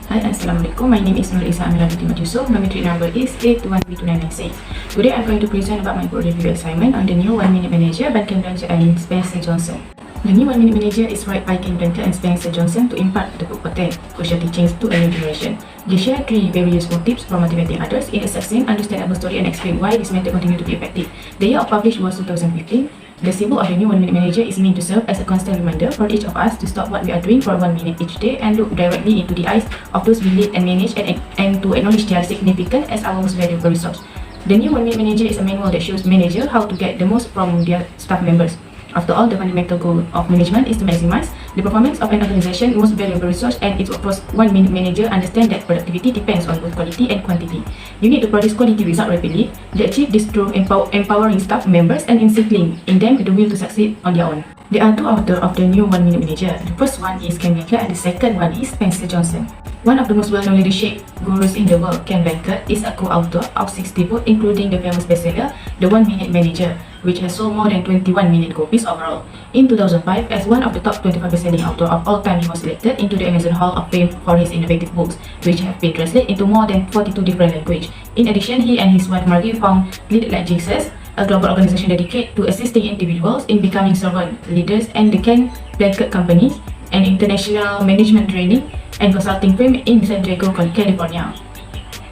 Hi, Assalamualaikum. My name is Nurul Izzah AMIRAH JUSOH. My metric number is APT2023. Today I'm going to present about my board review assignment on the new 1 Minute Manager by KIRAN and Spencer Johnson. The new 1 Minute Manager is written by KIRAN and Spencer Johnson to impart the book content, crucial teachings to a new generation. They share 3 very useful tips for motivating others in a succinct, understandable story and explain why this method continues to be effective. The year of publish was 2015. The symbol of the new 1 Minute Manager is meant to serve as a constant reminder for each of us to stop what we are doing for 1 minute each day and look directly into the eyes of those we lead and manage and to acknowledge their significance as our most valuable resource. The new 1 Minute Manager is a manual that shows managers how to get the most from their staff members. After all, the fundamental goal of management is to maximize the performance of an organization's most valuable resource, and its 1 Minute Manager understands that productivity depends on both quality and quantity. You need to produce quality results rapidly. They achieve this through empowering staff members and instilling in them the will to succeed on their own. There are 2 authors of the new 1 Minute Manager. The first one is Ken Benkert and the second one is Spencer Johnson. One of the most well-known leadership gurus in the world, Ken Benkert, is a co-author of 60 books, including the famous bestseller, The 1 Minute Manager, which has sold more than 21 million copies overall. In 2005, as one of the top 25 best-selling authors of all time, he was selected into the Amazon Hall of Fame for his innovative books, which have been translated into more than 42 different languages. In addition, he and his wife Margie found Lead Like Jesus, a global organization dedicated to assisting individuals in becoming servant leaders, and the Ken Benkert Company, an international management training and consulting firm in San Diego, California.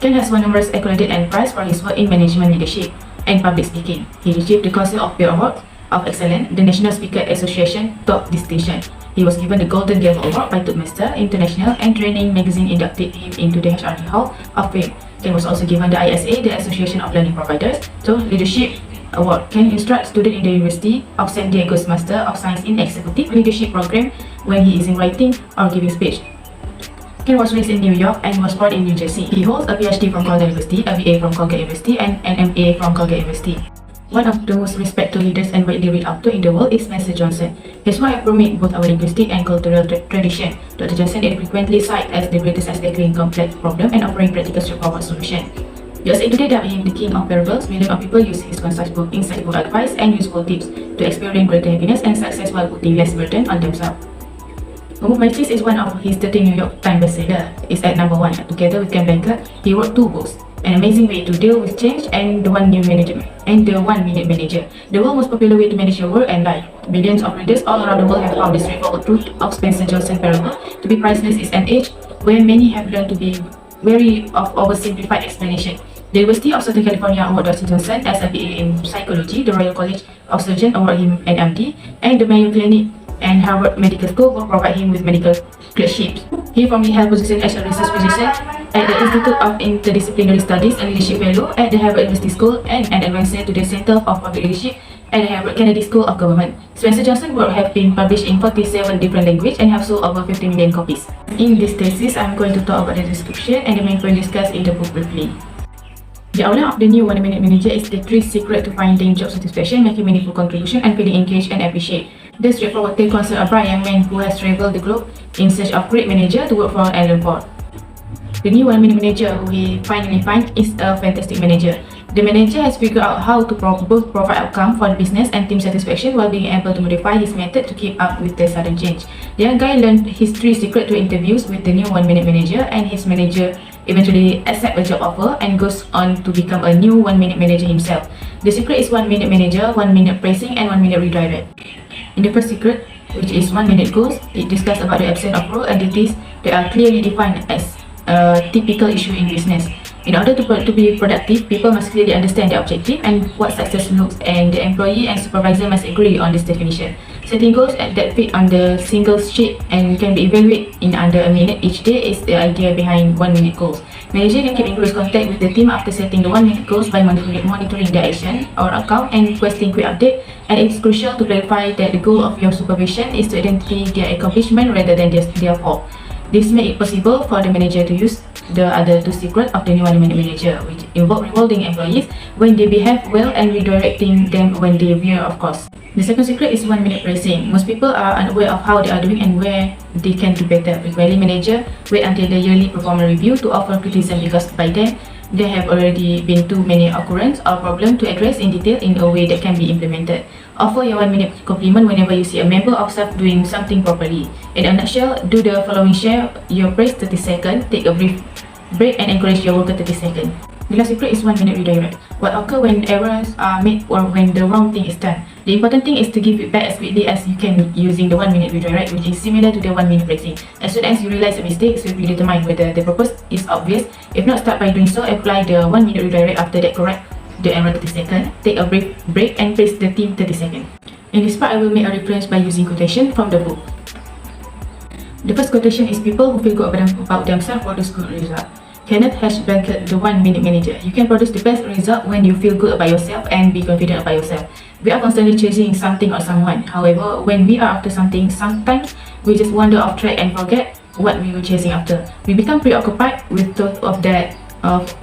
Ken has won numerous accolades and prizes for his work in management leadership and public speaking. He received the Council of Peer Award of Excellence, the National Speaker Association top distinction. He was given the Golden Gavel Award by Toastmaster International, and Training magazine inducted him into the HRD Hall of Fame. Ken was also given the ISA, the Association of Learning Providers, Leadership Award. Ken instructs students in the University of San Diego's Master of Science in Executive Leadership program when he is in writing or giving speech. Ken was raised in New York and was born in New Jersey. He holds a PhD from Colgate University, a BA from Colgate University, and an MA from Colgate University. One of the most respected leaders and widely read author in the world is Spencer Johnson. His wife promotes both our linguistic and cultural tradition. Dr. Johnson is frequently cited as the greatest at tackling complex problems and offering practical straightforward solutions. USA Today dubbed him the king of parables. Millions of people use his concise book, insightful advice, and useful tips to experience greater happiness and success while putting less burden on themselves. Remove My Cheese is one of his 13 New York Times bestseller. It's at number 1. Together with Ken Benkert, he wrote 2 books, An Amazing Way to Deal with Change and The 1 Minute Manager, the world's most popular way to manage your work and life. Billions of readers all around the world have found the straightforward truth of Spencer Johnson's parable to be priceless in an age where many have learned to be wary of oversimplified explanation. The University of Southern California awarded Dr. Johnson as a BA in Psychology. The Royal College of Surgeons awarded him an MD, and the Mayo Clinic and Harvard Medical School will provide him with medical clerkships. He formerly held position as a research physician at the Institute of Interdisciplinary Studies and Leadership Fellow at the Harvard University School and an advisor to the Center for Public Leadership at the Harvard Kennedy School of Government. Spencer Johnson's work have been published in 47 different languages and have sold over 50 million copies. In this thesis, I'm going to talk about the description and the main point discussed in the book briefly. The outline of the new 1 Minute Manager is the 3 secrets to finding job satisfaction, making meaningful contribution, and feeling engaged and appreciated. The straightforward tale concerns a bright young man who has traveled the globe in search of great manager to work for and learn for. The new 1 Minute Manager, who he finally finds, is a fantastic manager. The manager has figured out how to both provide outcome for the business and team satisfaction while being able to modify his method to keep up with the sudden change. The young guy learned his 3 secrets to interviews with the new 1 Minute Manager, and his manager eventually accepts a job offer and goes on to become a new 1 Minute Manager himself. The secret is 1 Minute Manager, 1 Minute Pricing, and 1 Minute Redirect. In the first secret, which is 1 Minute Goals, it discusses about the absence of role entities that are clearly defined as a typical issue in business. In order to be productive, people must clearly understand their objective and what success looks, and the employee and supervisor must agree on this definition. Setting goals that fit on the single sheet and can be evaluated in under a minute each day is the idea behind 1 Minute Goals. Manager can keep in close contact with the team after setting the 1 Minute Goals by monitoring their action or account and requesting quick update, and it's crucial to clarify that the goal of your supervision is to identify their accomplishment rather than their fault. This makes it possible for the manager to use the other 2 secrets of the new 1 Minute Manager, which involve rewarding employees when they behave well and redirecting them when they veer off course. The second secret is 1 Minute Pricing. Most people are unaware of how they are doing and where they can do better. Frequently, managers wait until the yearly performance review to offer criticism because by then there have already been too many occurrences or problems to address in detail in a way that can be implemented. Offer your 1 minute compliment whenever you see a member of staff doing something properly. In a nutshell, do the following: share your praise 30 seconds, take a brief break and encourage your worker 30 seconds. The last secret is 1 minute redirect. What occurs when errors are made or when the wrong thing is done? The important thing is to give feedback as quickly as you can using the 1 minute redirect, which is similar to the 1 minute praising. As soon as you realize a mistake, swiftly determine whether the purpose is obvious. If not, start by doing so. Apply the 1 minute redirect. After that, correct the error 30 seconds. Take a brief break and praise the team 30 seconds. In this part, I will make a reference by using quotation from the book. The first quotation is: people who feel good about themselves produce good result. Kenneth has bracket the 1 minute manager. You can produce the best result when you feel good about yourself and be confident about yourself. We are constantly chasing something or someone. However, when we are after something, sometimes we just wander off track and forget what we were chasing after. We become preoccupied with thought of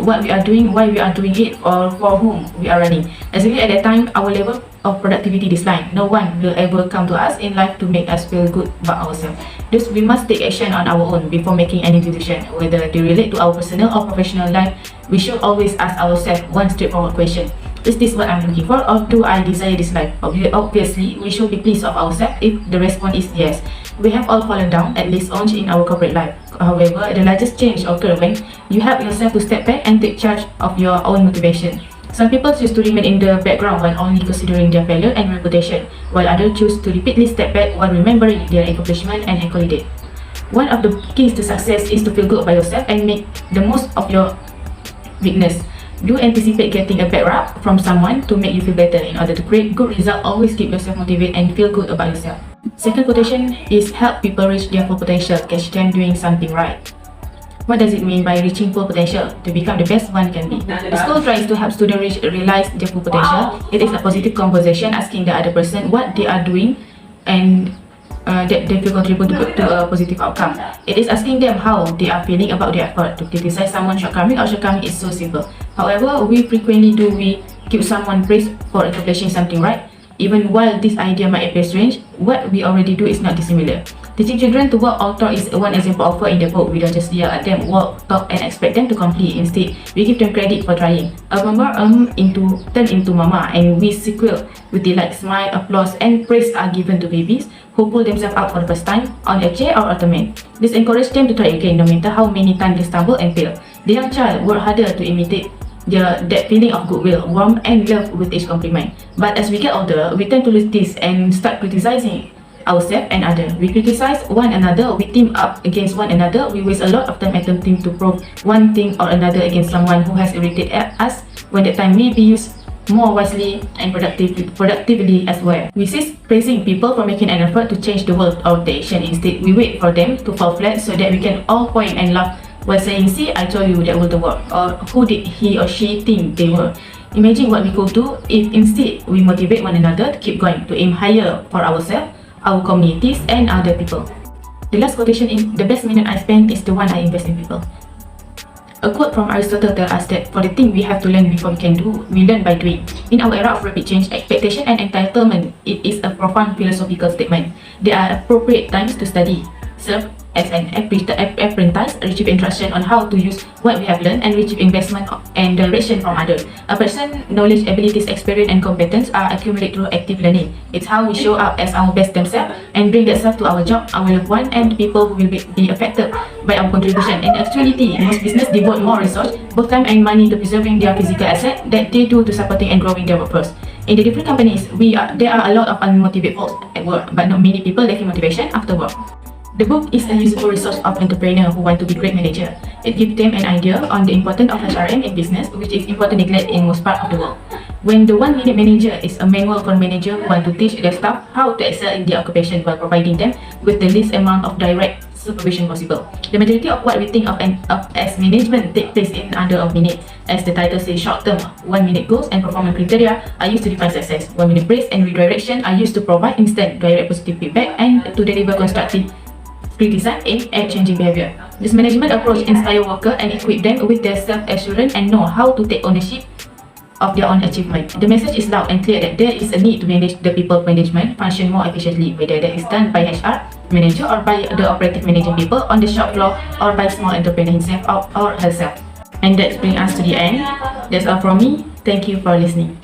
what we are doing, why we are doing it, or for whom we are running. Exactly at that time, our level of productivity decline. No one will ever come to us in life to make us feel good about ourselves. Thus, we must take action on our own before making any decision, whether they relate to our personal or professional life. We should always ask ourselves one straightforward question: is this what I'm looking for, or do I desire this life? Obviously, we should be pleased of ourselves if the response is yes. We have all fallen down at least once in our corporate life. However, the largest change occurs when you help yourself to step back and take charge of your own motivation. Some people choose to remain in the background while only considering their failure and reputation, while others choose to repeatedly step back while remembering their accomplishment and accolade. One of the keys to success is to feel good about yourself and make the most of your weakness. Do anticipate getting a bad rap from someone to make you feel better. In order to create good results, always keep yourself motivated and feel good about yourself. Second quotation is: help people reach their full potential, catch them doing something right. What does it mean by reaching full potential? To become the best one can be. The school tries to help students realize their full potential. It is a positive conversation asking the other person what they are doing and that they feel contribute to a positive outcome. It is asking them how they are feeling about their effort. To criticize someone's shortcoming is so simple. However, we frequently give someone praise for accomplishing something right. Even while this idea might appear strange, what we already do is not dissimilar. Teaching children to work outdoor is one example offered in the book. We don't just yell at them, walk, talk, and expect them to complete. Instead, we give them credit for trying. A mama turn into mama, and we sequel with delight, smile, applause, and praise are given to babies who pull themselves out for the first time on a chair or ottoman. This encourages them to try again, no matter how many times they stumble and fail. The young child work harder to imitate that feeling of goodwill, warmth, and love with each compliment. But as we get older, we tend to lose this and start criticizing ourselves and others. We criticize one another, we team up against one another, we waste a lot of time attempting to prove one thing or another against someone who has irritated us, when that time may be used more wisely and productively as well. We cease praising people for making an effort to change the world or the action. Instead, we wait for them to fall flat so that we can all point and laugh while saying, "See, I told you that would work," or "Who did he or she think they were?" Imagine what we could do if instead we motivate one another to keep going, to aim higher for ourselves, our communities, and other people. The last quotation is: the best minute I spend is the one I invest in people. A quote from Aristotle tells us that for the thing we have to learn before we can do, we learn by doing. In our era of rapid change, expectation, and entitlement, it is a profound philosophical statement. There are appropriate times to study, serve as an apprentice, retrieve instruction on how to use what we have learned, and retrieve investment and direction from others. A person's knowledge, abilities, experience, and competence are accumulated through active learning. It's how we show up as our best themselves and bring that self to our job, our loved one, and people who will be affected by our contribution. In actuality, most business devote more resource, both time and money, to preserving their physical asset that they do to supporting and growing their workforce. In the different companies, there are a lot of unmotivated folks at work, but not many people lacking motivation after work. The book is a useful resource of entrepreneurs who want to be great manager. It gives them an idea on the importance of HRM in business, which is important neglect in most part of the world. When the 1 minute manager is a manual for managers who want to teach their staff how to excel in their occupation while providing them with the least amount of direct supervision possible. The majority of what we think of as management take place in under a minute. As the title says, short-term 1 minute goals and performance criteria are used to define success. 1 minute praise and redirection are used to provide instant, direct positive feedback and to deliver constructive criticism aimed at changing behavior. This management approach inspires workers and equips them with their self-assurance and know how to take ownership of their own achievement. The message is loud and clear that there is a need to manage the people management function more efficiently, whether that is done by HR manager or by the operative managing people on the shop floor or by small entrepreneur himself or herself. And that brings us to the end. That's all from me. Thank you for listening.